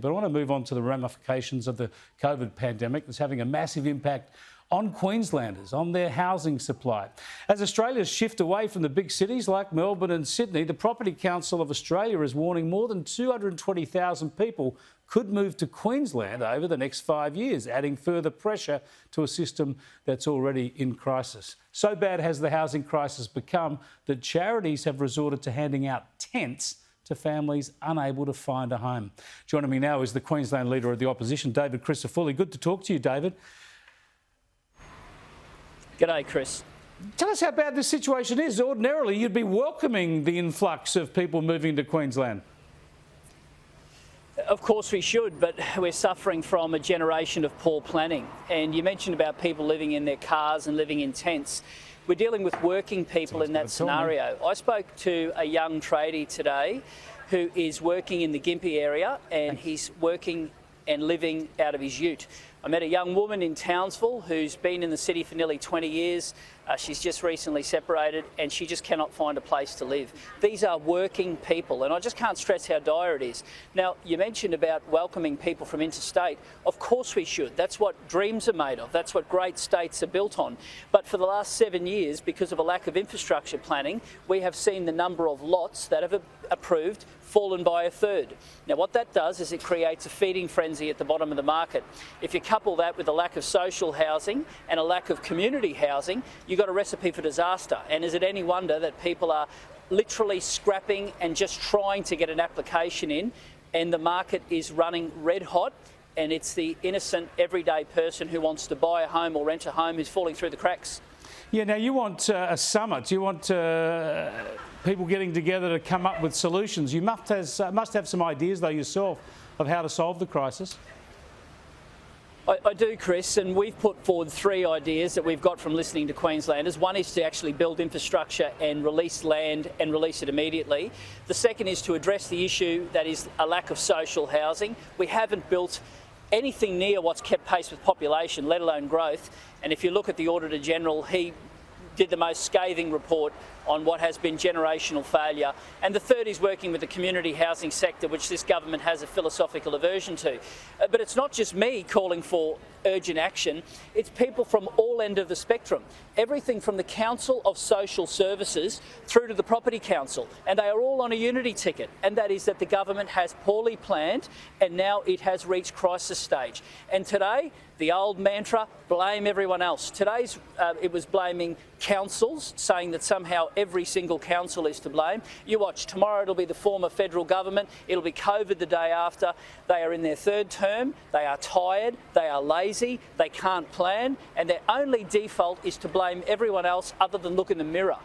But I want to move on to the ramifications of the COVID pandemic that's having a massive impact on Queenslanders, on their housing supply. As Australians shift away from the big cities like Melbourne and Sydney, the Property Council of Australia is warning more than 220,000 people could move to Queensland over the next 5 years, adding further pressure to a system that's already in crisis. So bad has the housing crisis become that charities have resorted to handing out tents to families unable to find a home. Joining me now is the Queensland Leader of the Opposition, David Crisafulli. Good to talk to you, David. G'day, Chris. Tell us how bad this situation is. Ordinarily, you'd be welcoming the influx of people moving to Queensland. Of course we should, but we're suffering from a generation of poor planning. And you mentioned about people living in their cars and living in tents. We're dealing with working people in that scenario. I spoke to a young tradie today who is working in the Gympie area, and he's working and living out of his ute. I met a young woman in Townsville who's been in the city for nearly 20 years. She's just recently separated and she just cannot find a place to live. These are working people, and I just can't stress how dire it is. Now, you mentioned about welcoming people from interstate. Of course we should. That's what dreams are made of. That's what great states are built on. But for the last 7 years, because of a lack of infrastructure planning, we have seen the number of lots that have approved fallen by a third. Now, what that does is it creates a feeding frenzy at the bottom of the market. If you couple that with a lack of social housing and a lack of community housing, you've got a recipe for disaster. And is it any wonder that people are literally scrapping and just trying to get an application in, and the market is running red hot, and it's the innocent everyday person who wants to buy a home or rent a home who's falling through the cracks? Yeah, now you want a summit. You want people getting together to come up with solutions. You must have some ideas, though, yourself, of how to solve the crisis. I do, Chris, and we've put forward 3 ideas that we've got from listening to Queenslanders. One is to actually build infrastructure and release land and release it immediately. The second is to address the issue that is a lack of social housing. We haven't built anything near what's kept pace with population, let alone growth. And if you look at the Auditor General, he did the most scathing report on what has been generational failure. And the third is working with the community housing sector, which this government has a philosophical aversion to. But it's not just me calling for urgent action, it's people from all ends of the spectrum. Everything from the Council of Social Services through to the Property Council. And they are all on a unity ticket, and that is that the government has poorly planned and now it has reached crisis stage. And today, the old mantra, blame everyone else. Today's it was blaming councils, saying that somehow every single council is to blame. You watch, tomorrow it'll be the former federal government, it'll be COVID the day after. They are in their 3rd term, they are tired, they are lazy, they can't plan, and their only default is to blame everyone else other than look in the mirror.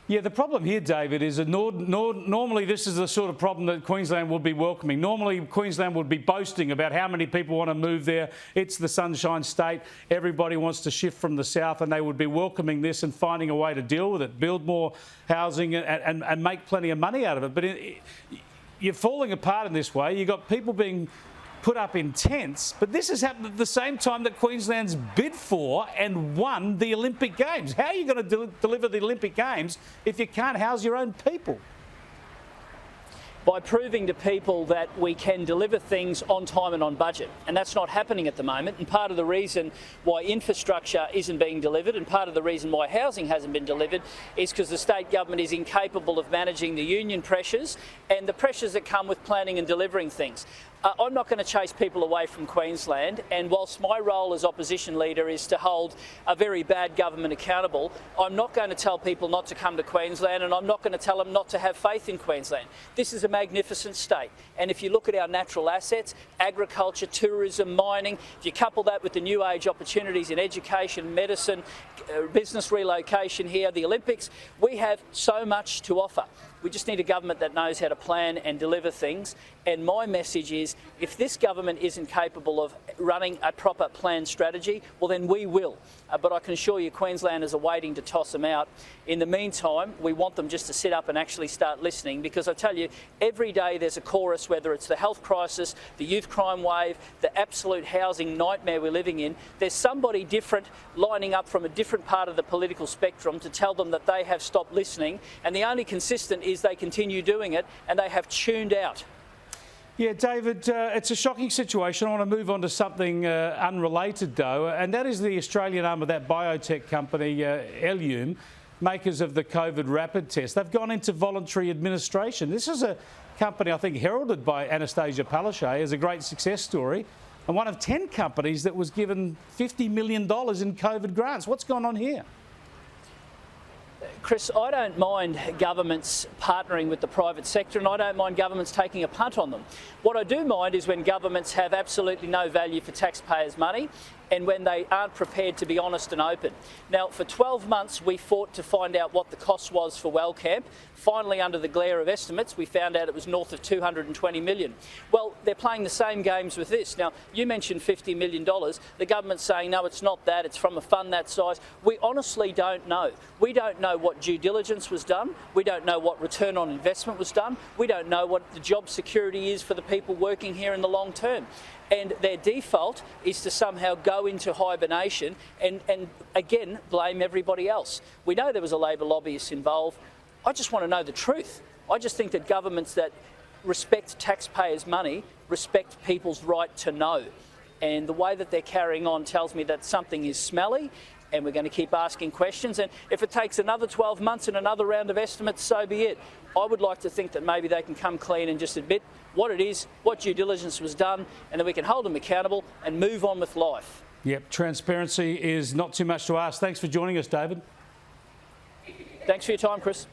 Yeah, the problem here, David, is that normally this is the sort of problem that Queensland would be welcoming. Normally Queensland would be boasting about how many people want to move there. It's the Sunshine State. Everybody wants to shift from the south, and they would be welcoming this and finding a way to deal with it, build more housing and make plenty of money out of it. But you're falling apart in this way. You've got people being put up in tents, but this has happened at the same time that Queensland's bid for and won the Olympic Games. How are you going to deliver the Olympic Games if you can't house your own people? By proving to people that we can deliver things on time and on budget. And that's not happening at the moment. And part of the reason why infrastructure isn't being delivered and part of the reason why housing hasn't been delivered is because the state government is incapable of managing the union pressures and the pressures that come with planning and delivering things. I'm not going to chase people away from Queensland, and whilst my role as opposition leader is to hold a very bad government accountable, I'm not going to tell people not to come to Queensland, and I'm not going to tell them not to have faith in Queensland. This is a magnificent state, and if you look at our natural assets, agriculture, tourism, mining, if you couple that with the new age opportunities in education, medicine, business relocation here, the Olympics, we have so much to offer. We just need a government that knows how to plan and deliver things. And my message is, if this government isn't capable of running a proper planned strategy, well then we will. But I can assure you Queenslanders are waiting to toss them out. In the meantime, we want them just to sit up and actually start listening, because I tell you, every day there's a chorus, whether it's the health crisis, the youth crime wave, the absolute housing nightmare we're living in. There's somebody different lining up from a different part of the political spectrum to tell them that they have stopped listening, and the only consistent is they continue doing it, and they have tuned out. Yeah, David, it's a shocking situation. I want to move on to something unrelated, though, and that is the Australian arm of that biotech company, Ellume, makers of the COVID rapid test. They've gone into voluntary administration. This is a company, I think, heralded by Anastasia Palaszczuk as a great success story, and one of 10 companies that was given $50 million in COVID grants. What's going on here? Chris, I don't mind governments partnering with the private sector, and I don't mind governments taking a punt on them. What I do mind is when governments have absolutely no value for taxpayers' money and when they aren't prepared to be honest and open. Now, for 12 months, we fought to find out what the cost was for Wellcamp. Finally, under the glare of estimates, we found out it was north of $220 million. Well, they're playing the same games with this. Now, you mentioned $50 million. The government's saying, no, it's not that. It's from a fund that size. We honestly don't know. We don't know what due diligence was done. We don't know what return on investment was done. We don't know what the job security is for the people working here in the long term. And their default is to somehow go into hibernation and again, blame everybody else. We know there was a Labor lobbyist involved. I just want to know the truth. I just think that governments that respect taxpayers' money respect people's right to know. And the way that they're carrying on tells me that something is smelly, and we're going to keep asking questions. And if it takes another 12 months and another round of estimates, so be it. I would like to think that maybe they can come clean and just admit what it is, what due diligence was done, and then we can hold them accountable and move on with life. Yep, transparency is not too much to ask. Thanks for joining us, David. Thanks for your time, Chris.